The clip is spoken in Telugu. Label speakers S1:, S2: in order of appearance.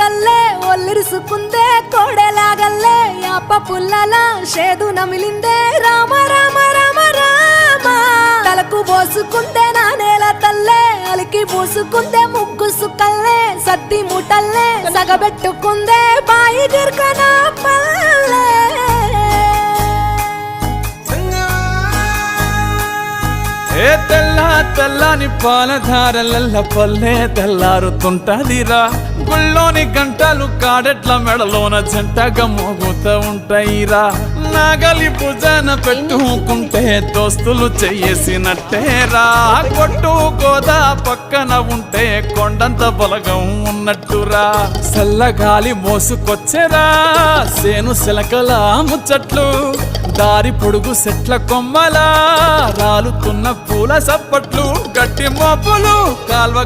S1: తల్లే ఒల్లిరుసుకుందే కోడెలాగల్లే యాప పుల్లల షేదు నమిలిందే రామ రామ రామ రామ తలకు పోసుకుందే నా నేల తల్లే అలికి పూసుకుందే ముగ్గు సుక్కల్లే సత్తి ముటల్లే సగబెట్టుకుందే బాయి గిర్కన పల్లె
S2: ఏ తెల్ల తెల్లని పాలధారలల్ల పల్లె తెల్లారుతుంటదిరా గుళ్ళోని గంటలు కాడెట్ల మెడలోన జంటగా మోగుతూ ఉంటాయిరా నాగలి భుజాన పెట్టుకుంటే దోస్తులు చెయ్యేసినట్టేరా కొట్టు గోదా పక్కన ఉంటే కొండంత బలగం ఉన్నట్టురా చల్లగాలి మోసుకొచ్చెరా సేను శిలకల ముచ్చట్లు దారి పొడుగు సెట్ల కొమ్మలా రాలుతున్న పూల సప్పట్లు గట్టి మోపులు కాల్వ